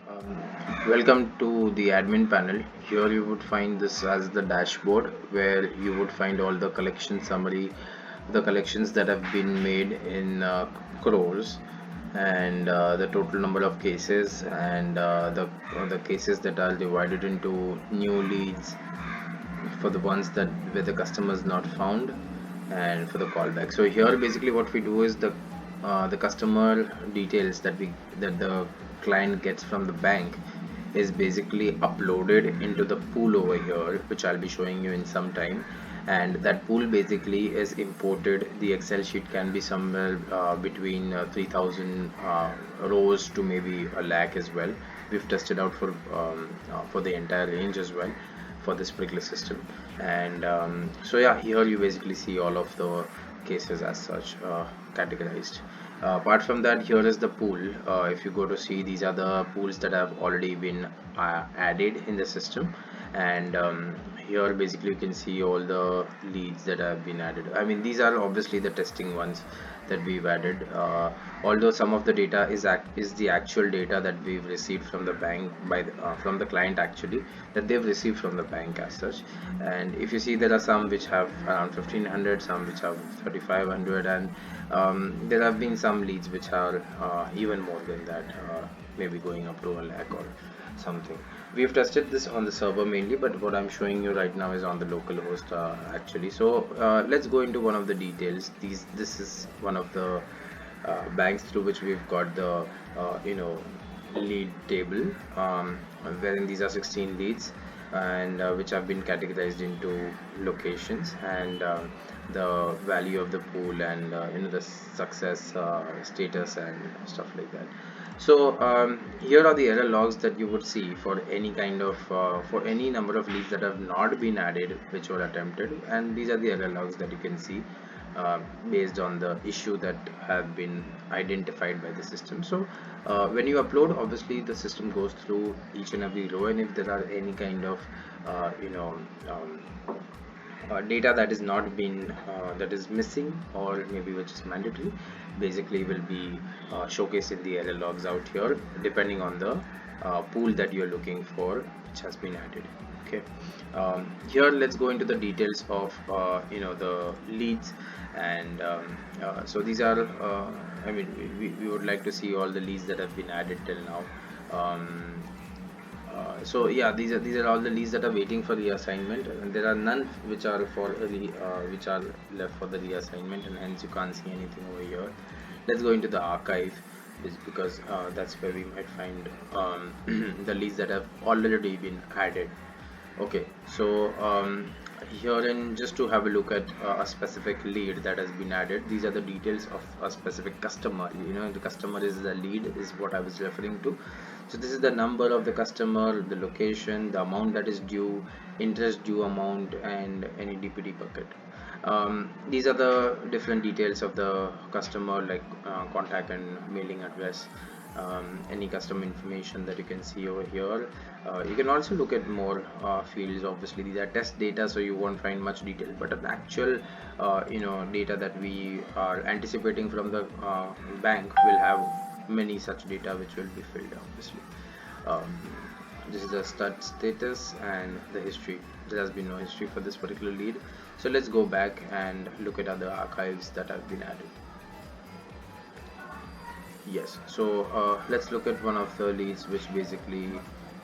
Um, Welcome to the admin panel. Here you would find this as the dashboard where you would find all the collection summary, the collections that have been made in crores, and the total number of cases, and the cases that are divided into new leads for the ones that where the customer is not found, and for the callback. So here basically what we do is the customer details that the client gets from the bank is basically uploaded into the pool over here, which I'll be showing you in some time. And that pool basically is imported. The Excel sheet can be somewhere between 3000 rows to maybe a lakh as well. We've tested out for the entire range as well for this particular system. And so yeah, here you basically see all of the cases as such categorized. Apart from that, here is the pool. If you go to see, these are the pools that have already been added in the system. And here basically you can see all the leads that have been added. I mean, these are obviously the testing ones that we've added, although some of the data is the actual data that we've received from the bank from the client actually, that they've received from the bank as such. And if you see, there are some which have around 1500, some which have 3500, and there have been some leads which are even more than that, maybe going up to a lakh or something. We've tested this on the server mainly, but what I'm showing you right now is on the local host actually. So let's go into one of the details. This is one of the banks through which we've got the lead table, wherein these are 16 leads, and which have been categorized into locations, and the value of the pool, and the success status and stuff like that. So here are the error logs that you would see for any kind of for any number of leads that have not been added which were attempted, and these are the error logs that you can see based on the issue that have been identified by the system. So when you upload, obviously the system goes through each and every row, and if there are any kind of uh, you know um, data that is not been that is missing, or maybe which is mandatory, basically will be showcased in the error logs out here, depending on the pool that you're looking for which has been added. Okay, here let's go into the details of the leads. And so these are I mean, we would like to see all the leads that have been added till now. So yeah, these are all the leads that are waiting for reassignment, and there are none which are which are left for the reassignment, and hence you can't see anything over here. Let's go into the archive, is because that's where we might find the leads that have already been added. Okay, so here, in just to have a look at a specific lead that has been added, these are the details of a specific customer. The customer is the lead, is what I was referring to. So this is the number of the customer, the location, the amount that is due, interest due amount, and any DPD bucket. These are the different details of the customer, like contact and mailing address, any customer information that you can see over here. You can also look at more fields. Obviously these are test data, so you won't find much detail, but an actual data that we are anticipating from the bank will have many such data which will be filled, obviously. um, this is the start status and the history. There has been no history for this particular lead, so let's go back and look at other archives that have been added. Yes, so let's look at one of the leads, which basically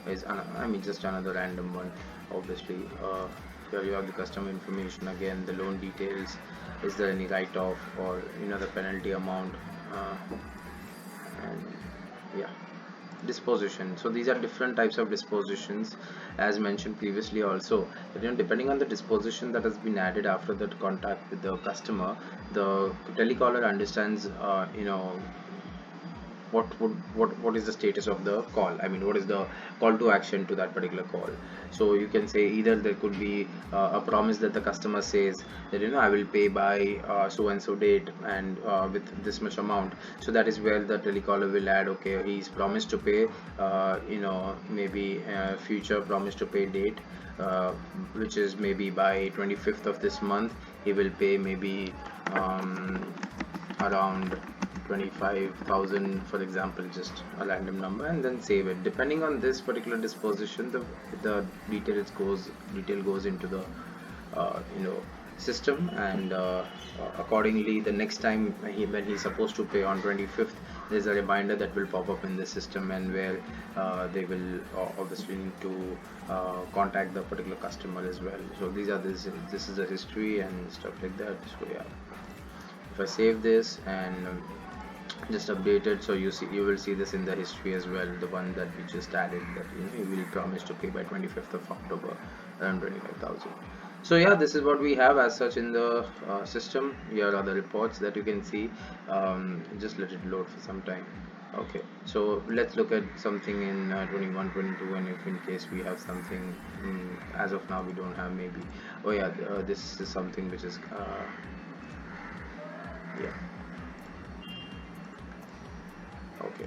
is I mean, just another random one, obviously. Here you have the customer information again, the loan details, is there any write-off, or the penalty amount, and yeah, disposition. So these are different types of dispositions, as mentioned previously also, that, depending on the disposition that has been added after that contact with the customer, the telecaller understands what is the status of the call. I mean, what is the call to action to that particular call. So you can say either there could be a promise that the customer says that, I will pay by so and so date, and with this much amount. So that is where the telecaller will add, okay, he's promised to pay, maybe future promise to pay date, which is maybe by 25th of this month. He will pay maybe around 25,000, for example, just a random number, and then save it. Depending on this particular disposition, the detail goes into the you know system, and accordingly the next time when he's supposed to pay on 25th, there's a reminder that will pop up in the system, and where they will obviously need to contact the particular customer as well. So this is the history and stuff like that. So yeah, if I save this and just update it, so you will see this in the history as well, the one that we just added, that you will promise to pay by 25th of October around 25,000. So yeah, this is what we have as such in the system. Here are the reports that you can see. Just let it load for some time. Okay, so let's look at something in 21, 22, and if in case we have something, as of now we don't have, maybe. Oh yeah, this is something which is yeah. Okay,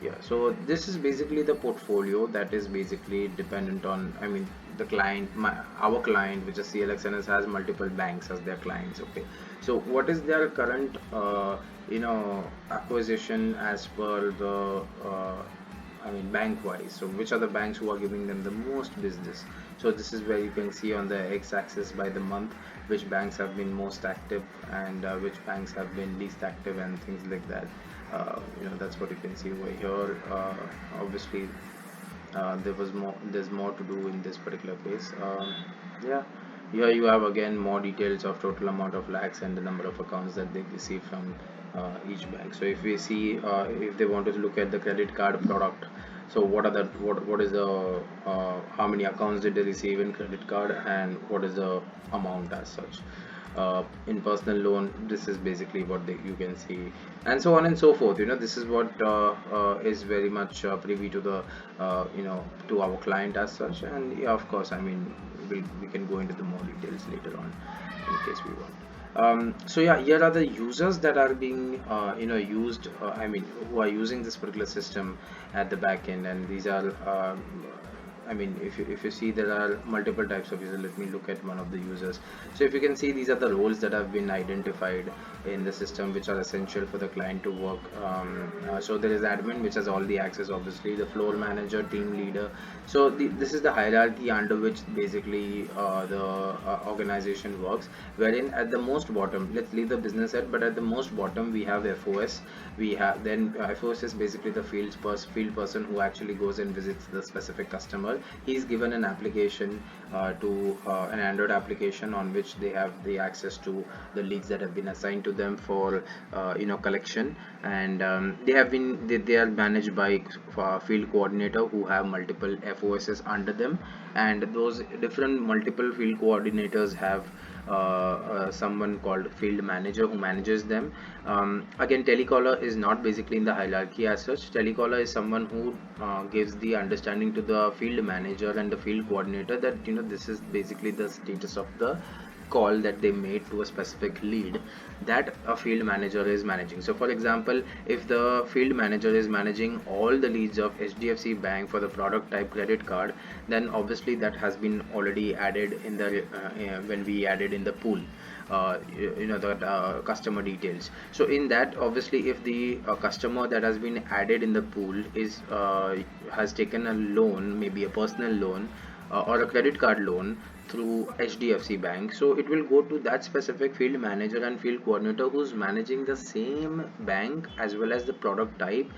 yeah, so this is basically the portfolio that is basically dependent on, I mean, the client, our client, which is CLXNS, has multiple banks as their clients. Okay, so what is their current acquisition as per the I mean, bank wise? So which are the banks who are giving them the most business? So this is where you can see on the x-axis by the month which banks have been most active, and which banks have been least active, and things like that. That's what you can see over here. Obviously there's more to do in this particular case. Yeah, here you have again more details of total amount of lakhs and the number of accounts that they receive from each bank. So if we see, if they want to look at the credit card product, so what is the how many accounts did they receive in credit card, and what is the amount as such. In personal loan, this is basically what you can see, and so on and so forth. This is what is very much privy to the to our client as such. And yeah, of course, I mean, we can go into the more details later on in case we want. So yeah, here are the users that are being used, I mean, who are using this particular system at the back end, and these are I mean, if you see, there are multiple types of users. Let me look at one of the users. So if you can see, these are the roles that have been identified in the system, which are essential for the client to work. So there is admin, which has all the access, obviously, the floor manager, team leader. So this is the hierarchy under which basically the organization works, wherein at the most bottom, let's leave the business head, but at the most bottom we have FOS. We have then FOS is basically the field person who actually goes and visits the specific customer. He's given an application to an Android application on which they have the access to the leads that have been assigned to them for collection, and they are managed by field coordinator who have multiple FOSs under them, and those different multiple field coordinators have someone called field manager who manages them. Again, telecaller is not basically in the hierarchy as such. Telecaller is someone who gives the understanding to the field manager and the field coordinator that this is basically the status of the call that they made to a specific lead that a field manager is managing. So for example, if the field manager is managing all the leads of HDFC Bank for the product type credit card, then obviously that has been already added in the when we added in the pool the customer details. So in that, obviously, if the customer that has been added in the pool is has taken a loan, maybe a personal loan or a credit card loan through HDFC Bank, so it will go to that specific field manager and field coordinator who's managing the same bank as well as the product type,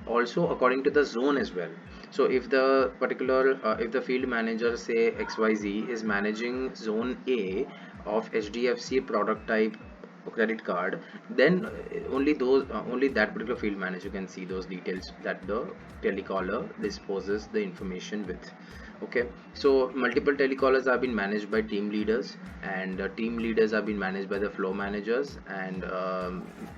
also according to the zone as well. So if the particular if the field manager, say XYZ, is managing zone A of HDFC product type credit card, then only that particular field manager can see those details that the telecaller disposes the information with. Okay, so multiple telecallers have been managed by team leaders, and team leaders have been managed by the flow managers, and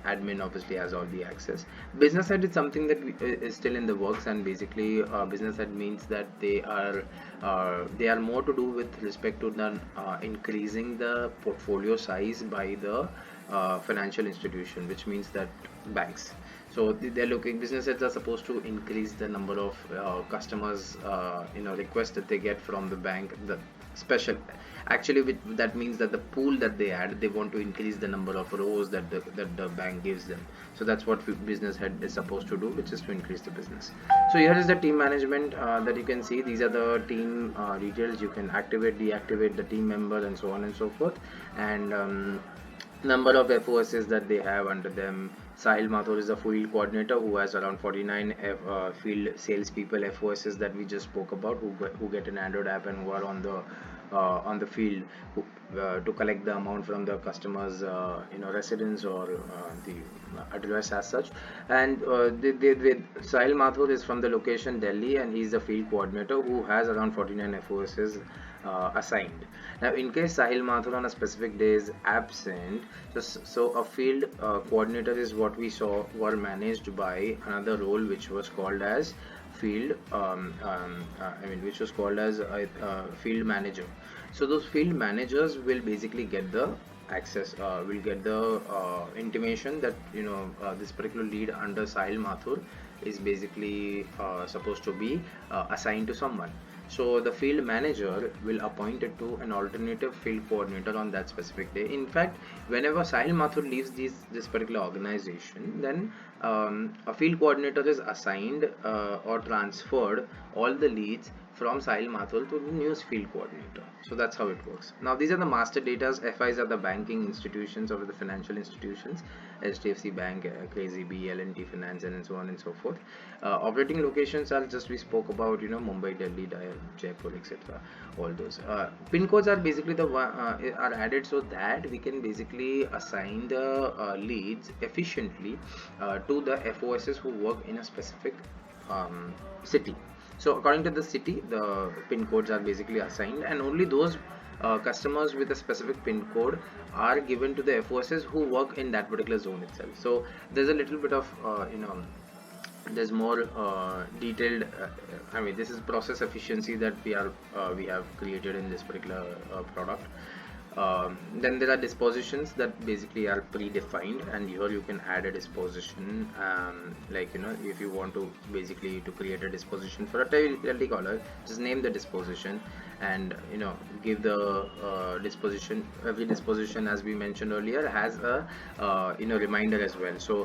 admin obviously has all the access. Business head is something that is still in the works, and basically business head means that they are more to do with respect to the increasing the portfolio size by the financial institution, which means that banks. So they're looking, business heads are supposed to increase the number of customers, requests that they get from the bank. The special, actually, that means that the pool that they add, they want to increase the number of rows that the bank gives them. So that's what business head is supposed to do, which is to increase the business. So here is the team management that you can see. These are the team details. You can activate, deactivate the team member, and so on and so forth. And number of FOSs that they have under them. Sahil Mathur is the field coordinator who has around 49 field salespeople FOSs that we just spoke about, who get an Android app and who are on the field, to collect the amount from the customers, residence, or the address as such. And Sahil Mathur is from the location Delhi, and he's the field coordinator who has around 49 FOSs assigned. Now, in case Sahil Mathur on a specific day is absent, so a field coordinator is what we saw were managed by another role which was called as which was called as a field manager. So those field managers will basically get the access, will get the intimation that this particular lead under Sahil Mathur is basically supposed to be assigned to someone. So the field manager will appoint it to an alternative field coordinator on that specific day. In fact, whenever Sahil Mathur leaves this particular organization, then a field coordinator is assigned or transferred all the leads from Sahil Mathur to the new field coordinator. So that's how it works. Now these are the master datas. FIs are the banking institutions or the financial institutions, HDFC Bank, KZB, L&T Finance, and so on and so forth. Operating locations are just we spoke about, Mumbai, Delhi, Jaipur, etc. All those. Pin codes are basically the one are added so that we can basically assign the leads efficiently to the FOSs who work in a specific city. So according to the city, the pin codes are basically assigned, and only those customers with a specific pin code are given to the FOSs who work in that particular zone itself. So there's a little bit of there's more detailed, this is process efficiency that we have created in this particular product. Then there are dispositions that basically are predefined, and here you can add a disposition, if you want to basically to create a disposition for a telecaller, just name the disposition and give the disposition. Every disposition, as we mentioned earlier, has a reminder as well. So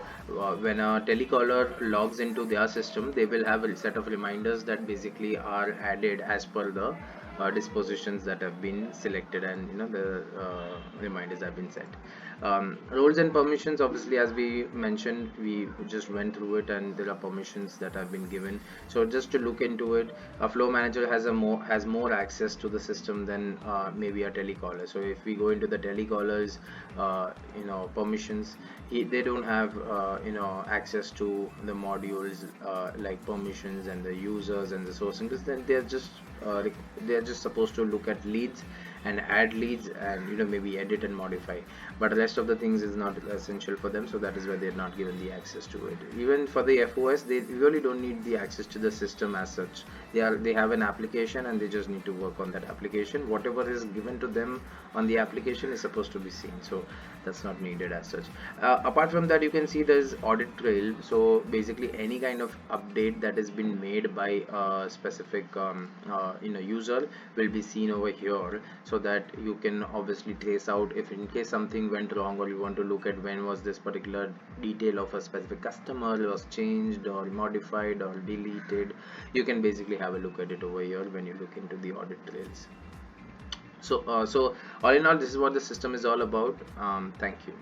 when a telecaller logs into their system, they will have a set of reminders that basically are added as per the dispositions that have been selected, and the reminders have been set. Roles and permissions, obviously, as we mentioned, we just went through it, and there are permissions that have been given. So just to look into it, a flow manager has more access to the system than maybe a telecaller. So if we go into the telecallers permissions, they don't have access to the modules like permissions and the users and the sourcing. Then they're just supposed to look at leads and add leads, and maybe edit and modify, but the rest of the things is not essential for them. So that is why they're not given the access to it. Even for the FOS, they really don't need the access to the system as such. They have an application, and they just need to work on that application. Whatever is given to them on the application is supposed to be seen, so that's not needed as such. Apart from that, you can see there's audit trail. So basically any kind of update that has been made by a specific user will be seen over here, so that you can obviously trace out if in case something went wrong, or you want to look at when was this particular detail of a specific customer was changed or modified or deleted. You can basically have a look at it over here when you look into the audit trails. So all in all, this is what the system is all about. Thank you.